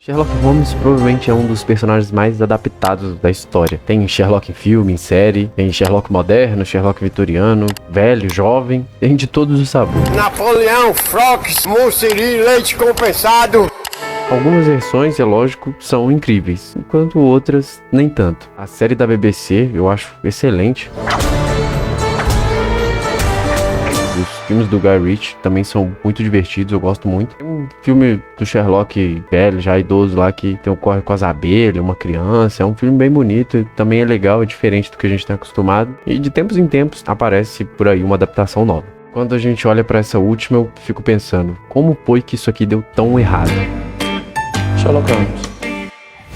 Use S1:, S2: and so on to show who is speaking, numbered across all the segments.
S1: Sherlock Holmes provavelmente é um dos personagens mais adaptados da história. Tem Sherlock em filme, em série, tem Sherlock moderno, Sherlock vitoriano, velho, jovem, tem de todos os sabores.
S2: Napoleão, Frox, Mussiri, leite compensado.
S1: Algumas versões, é lógico, são incríveis, enquanto outras nem tanto. A série da BBC eu acho excelente. Os filmes do Guy Ritchie também são muito divertidos, eu gosto muito. Tem um filme do Sherlock velho, já idoso lá, que tem o corre com as abelhas, uma criança. É um filme bem bonito e também é legal, é diferente do que a gente está acostumado. E de tempos em tempos aparece por aí uma adaptação nova. Quando a gente olha para essa última, eu fico pensando, como foi que isso aqui deu tão errado?
S3: Sherlock Holmes.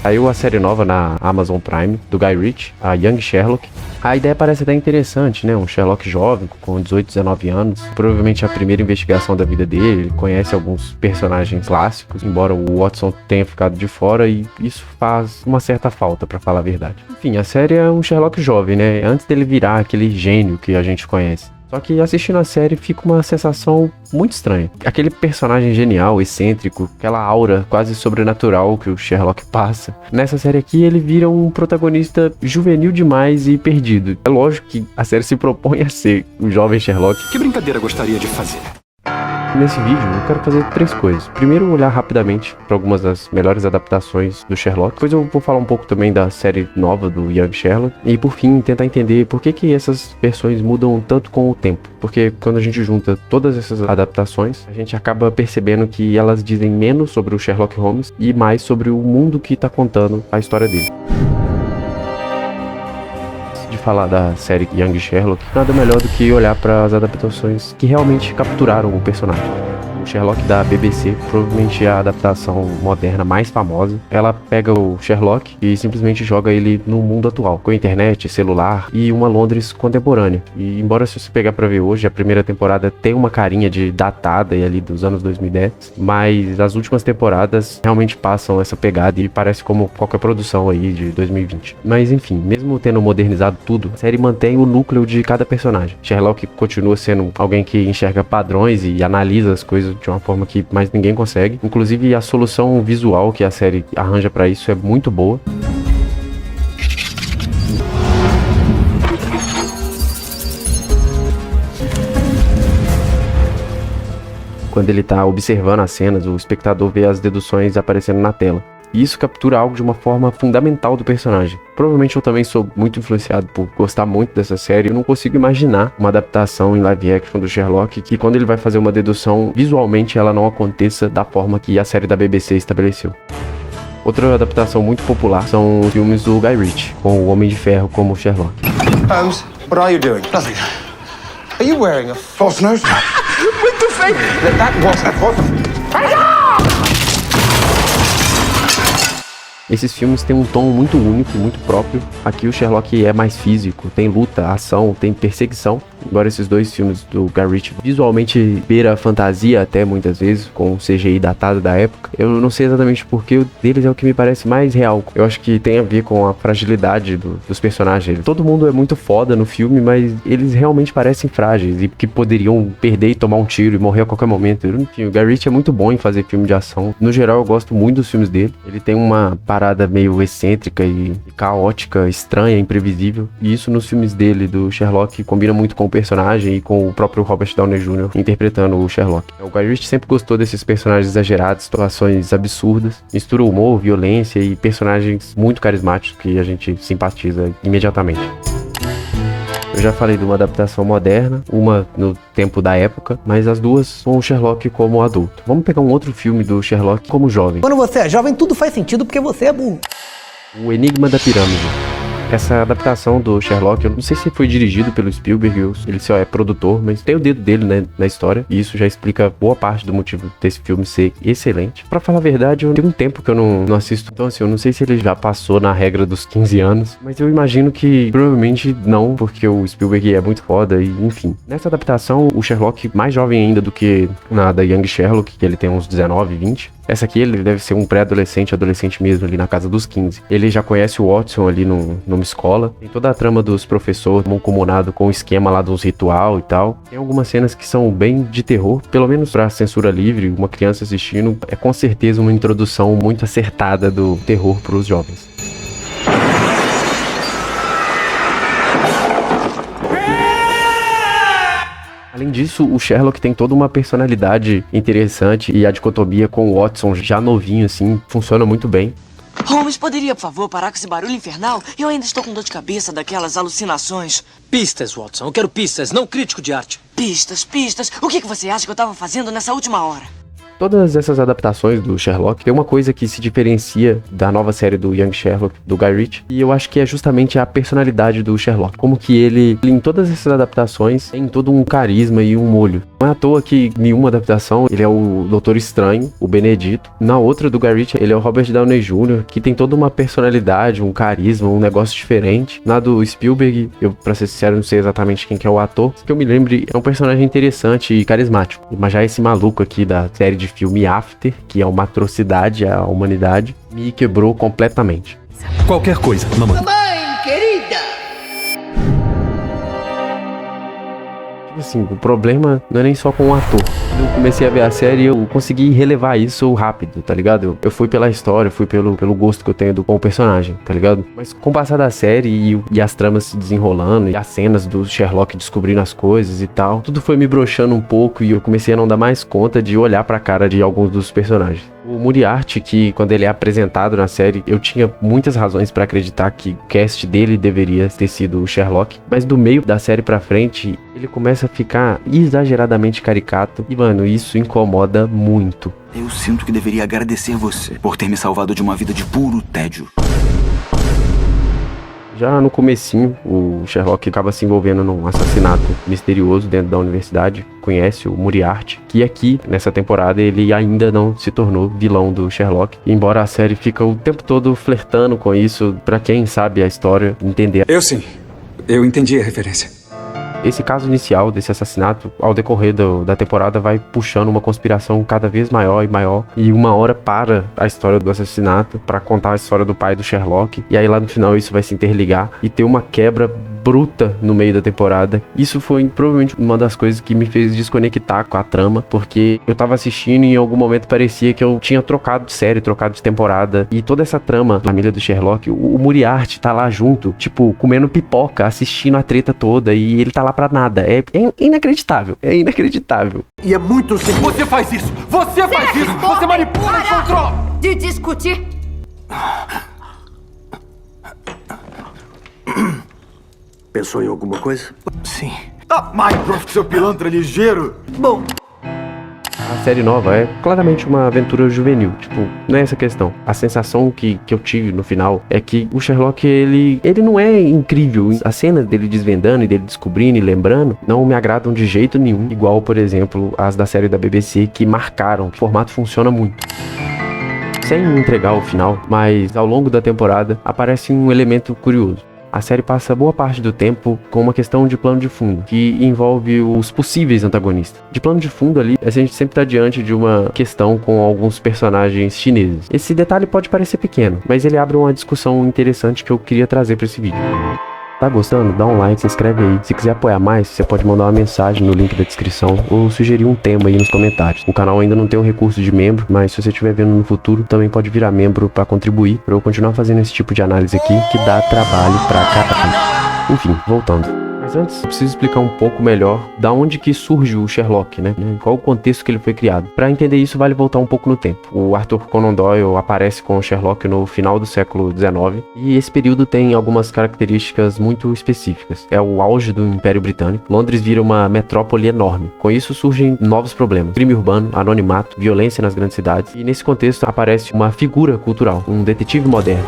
S1: Saiu a série nova na Amazon Prime, do Guy Ritchie, a Young Sherlock. A ideia parece até interessante, né? Um Sherlock jovem, com 18, 19 anos. Provavelmente a primeira investigação da vida dele. Ele conhece alguns personagens clássicos, embora o Watson tenha ficado de fora, e isso faz uma certa falta, pra falar a verdade. Enfim, a série é um Sherlock jovem, né? Antes dele virar aquele gênio que a gente conhece. Só que assistindo a série fica uma sensação muito estranha. Aquele personagem genial, excêntrico, aquela aura quase sobrenatural que o Sherlock passa. Nessa série aqui ele vira um protagonista juvenil demais e perdido. É lógico que a série se propõe a ser um jovem Sherlock.
S3: Que brincadeira gostaria de fazer?
S1: Nesse vídeo eu quero fazer 3 coisas. Primeiro, olhar rapidamente para algumas das melhores adaptações do Sherlock. Depois eu vou falar um pouco também da série nova do Young Sherlock. E por fim, tentar entender por que essas versões mudam tanto com o tempo. Porque quando a gente junta todas essas adaptações, a gente acaba percebendo que elas dizem menos sobre o Sherlock Holmes e mais sobre o mundo que está contando a história dele. Falar da série Young Sherlock, nada melhor do que olhar para as adaptações que realmente capturaram o personagem. O Sherlock da BBC provavelmente é a adaptação moderna mais famosa. Ela pega o Sherlock e simplesmente joga ele no mundo atual, com internet, celular e uma Londres contemporânea. E embora se você pegar pra ver hoje, a primeira temporada tem uma carinha de datada e ali dos anos 2010, mas as últimas temporadas realmente passam essa pegada e parece como qualquer produção aí de 2020. Mas enfim, mesmo tendo modernizado tudo, a série mantém o núcleo de cada personagem. Sherlock continua sendo alguém que enxerga padrões e analisa as coisas de uma forma que mais ninguém consegue. Inclusive a solução visual que a série arranja pra isso é muito boa. Quando ele tá observando as cenas, o espectador vê as deduções aparecendo na tela. E isso captura algo de uma forma fundamental do personagem. Provavelmente eu também sou muito influenciado por gostar muito dessa série. Eu não consigo imaginar uma adaptação em live action do Sherlock que quando ele vai fazer uma dedução, visualmente ela não aconteça da forma que a série da BBC estabeleceu. Outra adaptação muito popular são os filmes do Guy Ritchie, com o Homem de Ferro como Sherlock.
S2: Holmes, what are you doing?
S4: Nothing.
S2: Are you wearing a false nose?
S4: With the fake.
S2: That was
S1: Esses filmes têm um tom muito único, muito próprio. Aqui o Sherlock é mais físico, tem luta, ação, tem perseguição. Embora esses dois filmes do Guy Ritchie visualmente beira a fantasia até muitas vezes, com o CGI datado da época. Eu não sei exatamente porque o deles é o que me parece mais real. Eu acho que tem a ver com a fragilidade dos personagens. Todo mundo é muito foda no filme, mas eles realmente parecem frágeis e que poderiam perder e tomar um tiro e morrer a qualquer momento. Enfim, o Guy Ritchie é muito bom em fazer filme de ação. No geral, eu gosto muito dos filmes dele. Ele tem uma parada meio excêntrica e caótica, estranha, imprevisível. E isso nos filmes dele, do Sherlock, combina muito com o personagem e com o próprio Robert Downey Jr. interpretando o Sherlock. O Guy Ritchie sempre gostou desses personagens exagerados, situações absurdas, mistura humor, violência e personagens muito carismáticos que a gente simpatiza imediatamente. Eu já falei de uma adaptação moderna, uma no tempo da época, mas as duas com o Sherlock como adulto. Vamos pegar um outro filme do Sherlock como jovem.
S5: Quando você é jovem, tudo faz sentido porque você é burro.
S1: O Enigma da Pirâmide. Essa adaptação do Sherlock, eu não sei se foi dirigido pelo Spielberg, ele só é produtor, mas tem o dedo dele, né, na história, e isso já explica boa parte do motivo desse filme ser excelente. Pra falar a verdade, eu tenho um tempo que eu não assisto, então assim, eu não sei se ele já passou na regra dos 15 anos, mas eu imagino que provavelmente não, porque o Spielberg é muito foda, e enfim. Nessa adaptação, o Sherlock, mais jovem ainda do que na da Young Sherlock, que ele tem uns 19, 20, Essa aqui, ele deve ser um pré-adolescente, adolescente mesmo, ali na casa dos 15. Ele já conhece o Watson ali numa escola. Tem toda a trama dos professores mancomunado com o esquema lá dos ritual e tal. Tem algumas cenas que são bem de terror, pelo menos pra censura livre, uma criança assistindo, é com certeza uma introdução muito acertada do terror pros jovens. Além disso, o Sherlock tem toda uma personalidade interessante e a dicotomia com o Watson já novinho, assim, funciona muito bem.
S4: Holmes, poderia, por favor, parar com esse barulho infernal? Eu ainda estou com dor de cabeça daquelas alucinações.
S6: Pistas, Watson. Eu quero pistas, não crítico de arte.
S4: Pistas, pistas. O que você acha que eu estava fazendo nessa última hora?
S1: Todas essas adaptações do Sherlock, tem uma coisa que se diferencia da nova série do Young Sherlock, do Guy Ritchie, e eu acho que é justamente a personalidade do Sherlock. Como que ele em todas essas adaptações, tem todo um carisma e um molho. Não é à toa que em uma adaptação, ele é o Doutor Estranho, o Benedito. Na outra, do Guy Ritchie, ele é o Robert Downey Jr., que tem toda uma personalidade, um carisma, um negócio diferente. Na do Spielberg, eu, pra ser sincero, não sei exatamente quem que é o ator. Que eu me lembre, é um personagem interessante e carismático. Mas já esse maluco aqui da série de filme After, que é uma atrocidade à humanidade, me quebrou completamente.
S3: Qualquer coisa, mamãe.
S5: Mamãe, querida!
S1: Assim, o problema não é nem só com o ator. Quando eu comecei a ver a série, eu consegui relevar isso rápido, tá ligado? Eu fui pela história, fui pelo gosto que eu tenho com o personagem, tá ligado? Mas com o passar da série e as tramas se desenrolando, e as cenas do Sherlock descobrindo as coisas e tal, tudo foi me broxando um pouco e eu comecei a não dar mais conta de olhar pra cara de alguns dos personagens. O Moriarty, que quando ele é apresentado na série, eu tinha muitas razões pra acreditar que o cast dele deveria ter sido o Sherlock, mas do meio da série pra frente, ele começa a ficar exageradamente caricato e, mano, isso incomoda muito.
S7: Eu sinto que deveria agradecer você por ter me salvado de uma vida de puro tédio.
S1: Já no comecinho, o Sherlock acaba se envolvendo num assassinato misterioso dentro da universidade. Conhece o Moriarty, que aqui, nessa temporada, ele ainda não se tornou vilão do Sherlock. Embora a série fica o tempo todo flertando com isso, pra quem sabe a história, entender.
S3: Eu sim. Eu entendi a referência.
S1: Esse caso inicial desse assassinato, ao decorrer da temporada, vai puxando uma conspiração cada vez maior e maior. E uma hora para a história do assassinato para contar a história do pai do Sherlock. E aí lá no final isso vai se interligar e ter uma quebra bruta no meio da temporada. Isso foi provavelmente uma das coisas que me fez desconectar com a trama, porque eu tava assistindo e em algum momento parecia que eu tinha trocado de série, trocado de temporada. E toda essa trama, a família do Sherlock, o Moriarty tá lá junto, tipo, comendo pipoca, assistindo a treta toda, e ele tá lá pra nada. É inacreditável, é inacreditável.
S2: E é muito simples.
S3: Você faz isso! Você faz isso! Você manipula e controla!
S8: De discutir.
S2: Pensou em alguma coisa?
S7: Sim.
S2: Ah, Mycroft, seu pilantra ligeiro!
S5: Bom,
S1: A série nova é claramente uma aventura juvenil, tipo, não é essa questão. A sensação que eu tive no final é que o Sherlock, ele não é incrível. As cenas dele desvendando e dele descobrindo e lembrando não me agradam de jeito nenhum, igual, por exemplo, as da série da BBC que marcaram, que o formato funciona muito. Sem entregar o final, mas ao longo da temporada aparece um elemento curioso. A série passa boa parte do tempo com uma questão de plano de fundo, que envolve os possíveis antagonistas. De plano de fundo ali, a gente sempre está diante de uma questão com alguns personagens chineses. Esse detalhe pode parecer pequeno, mas ele abre uma discussão interessante que eu queria trazer para esse vídeo. Tá gostando? Dá um like, se inscreve aí. Se quiser apoiar mais, você pode mandar uma mensagem no link da descrição ou sugerir um tema aí nos comentários. O canal ainda não tem um recurso de membro, mas se você estiver vendo no futuro, também pode virar membro para contribuir, para eu continuar fazendo esse tipo de análise aqui, que dá trabalho pra caralho. Enfim, voltando. Mas antes, eu preciso explicar um pouco melhor da onde que surge o Sherlock, né? Qual o contexto que ele foi criado. Para entender isso, vale voltar um pouco no tempo. O Arthur Conan Doyle aparece com o Sherlock no final do século XIX, e esse período tem algumas características muito específicas. É o auge do Império Britânico. Londres vira uma metrópole enorme. Com isso surgem novos problemas. Crime urbano, anonimato, violência nas grandes cidades. E nesse contexto aparece uma figura cultural, um detetive moderno.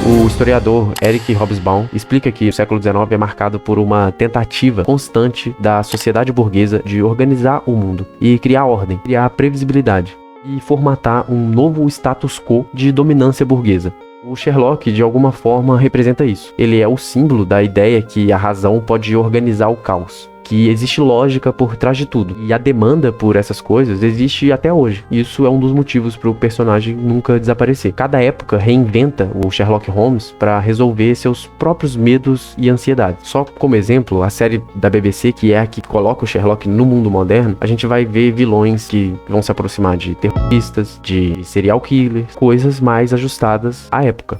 S1: O historiador Eric Hobsbawm explica que o século XIX é marcado por uma tentativa constante da sociedade burguesa de organizar o mundo e criar ordem, criar previsibilidade e formatar um novo status quo de dominância burguesa. O Sherlock, de alguma forma, representa isso. Ele é o símbolo da ideia que a razão pode organizar o caos. que existe lógica por trás de tudo. E a demanda por essas coisas existe até hoje. Isso é um dos motivos para o personagem nunca desaparecer. Cada época reinventa o Sherlock Holmes para resolver seus próprios medos e ansiedades. Só como exemplo, a série da BBC, que é a que coloca o Sherlock no mundo moderno, a gente vai ver vilões que vão se aproximar de terroristas, de serial killers, coisas mais ajustadas à época.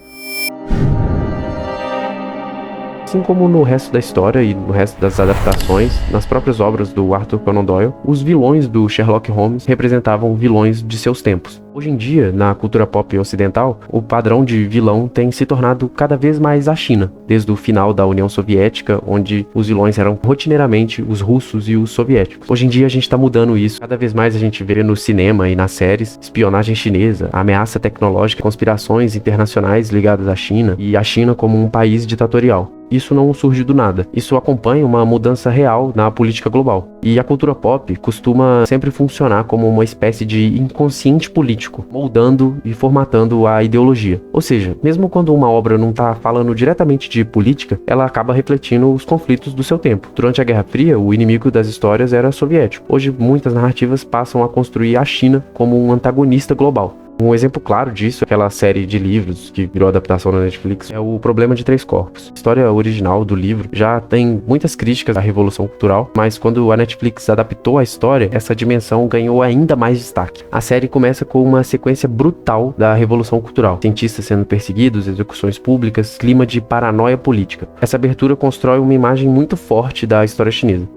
S1: Assim como no resto da história e no resto das adaptações, nas próprias obras do Arthur Conan Doyle, os vilões do Sherlock Holmes representavam vilões de seus tempos. Hoje em dia, na cultura pop ocidental, o padrão de vilão tem se tornado cada vez mais a China, desde o final da União Soviética, onde os vilões eram rotineiramente os russos e os soviéticos. Hoje em dia a gente está mudando isso, cada vez mais a gente vê no cinema e nas séries espionagem chinesa, ameaça tecnológica, conspirações internacionais ligadas à China e a China como um país ditatorial. Isso não surge do nada. Isso acompanha uma mudança real na política global. E a cultura pop costuma sempre funcionar como uma espécie de inconsciente político, moldando e formatando a ideologia. Ou seja, mesmo quando uma obra não está falando diretamente de política, ela acaba refletindo os conflitos do seu tempo. Durante a Guerra Fria, o inimigo das histórias era soviético. Hoje, muitas narrativas passam a construir a China como um antagonista global. Um exemplo claro disso, aquela série de livros que virou adaptação na Netflix, é O Problema de Três Corpos. A história original do livro já tem muitas críticas à Revolução Cultural, mas quando a Netflix adaptou a história, essa dimensão ganhou ainda mais destaque. A série começa com uma sequência brutal da Revolução Cultural. Cientistas sendo perseguidos, execuções públicas, clima de paranoia política. Essa abertura constrói uma imagem muito forte da história chinesa.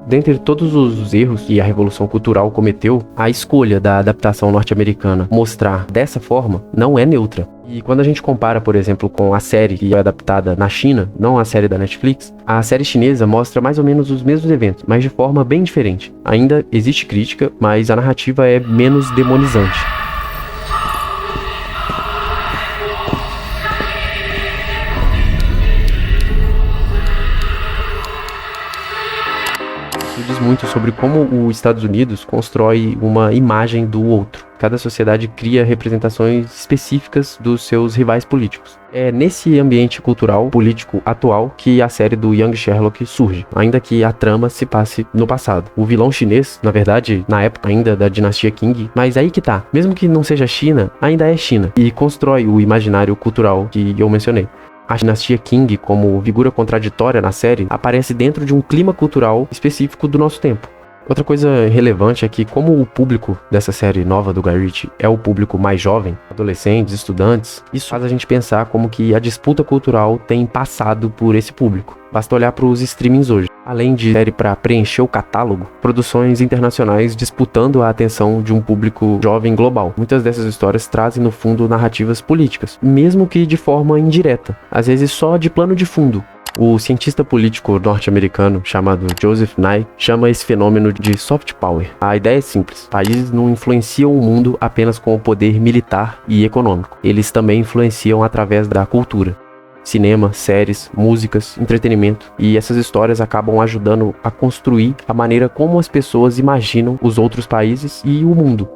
S1: Dentre todos os erros que a Revolução Cultural cometeu, a escolha da adaptação norte-americana mostrar dessa forma não é neutra. E quando a gente compara, por exemplo, com a série que é adaptada na China, não a série da Netflix, a série chinesa mostra mais ou menos os mesmos eventos, mas de forma bem diferente. Ainda existe crítica, mas a narrativa é menos demonizante. Diz muito sobre como os Estados Unidos constrói uma imagem do outro. Cada sociedade cria representações específicas dos seus rivais políticos. É nesse ambiente cultural, político atual que a série do Young Sherlock surge, ainda que a trama se passe no passado. O vilão chinês, na verdade, na época ainda da dinastia Qing, mas aí que tá, mesmo que não seja China, ainda é China, e constrói o imaginário cultural que eu mencionei. A dinastia Qing, como figura contraditória na série, aparece dentro de um clima cultural específico do nosso tempo. Outra coisa relevante é que, como o público dessa série nova do Guy Ritchie é o público mais jovem, adolescentes, estudantes, isso faz a gente pensar como que a disputa cultural tem passado por esse público. Basta olhar para os streamings hoje. Além de série para preencher o catálogo, produções internacionais disputando a atenção de um público jovem global. Muitas dessas histórias trazem no fundo narrativas políticas, mesmo que de forma indireta, às vezes só de plano de fundo. O cientista político norte-americano chamado Joseph Nye chama esse fenômeno de soft power. A ideia é simples: países não influenciam o mundo apenas com o poder militar e econômico. Eles também influenciam através da cultura. Cinema, séries, músicas, entretenimento, e essas histórias acabam ajudando a construir a maneira como as pessoas imaginam os outros países e o mundo.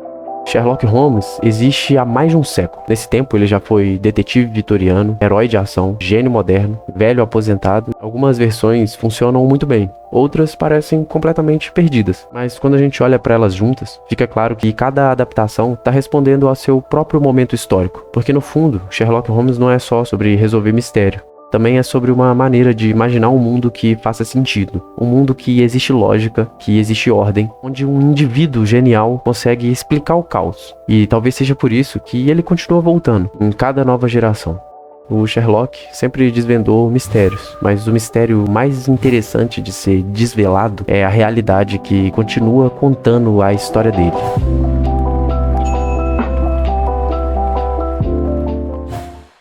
S1: Sherlock Holmes existe há mais de um século. Nesse tempo ele já foi detetive vitoriano, herói de ação, gênio moderno, velho aposentado. Algumas versões funcionam muito bem, outras parecem completamente perdidas. Mas quando a gente olha para elas juntas, fica claro que cada adaptação está respondendo ao seu próprio momento histórico. Porque no fundo, Sherlock Holmes não é só sobre resolver mistério. Também é sobre uma maneira de imaginar um mundo que faça sentido. Um mundo que existe lógica, que existe ordem, onde um indivíduo genial consegue explicar o caos. E talvez seja por isso que ele continua voltando em cada nova geração. O Sherlock sempre desvendou mistérios, mas o mistério mais interessante de ser desvelado é a realidade que continua contando a história dele.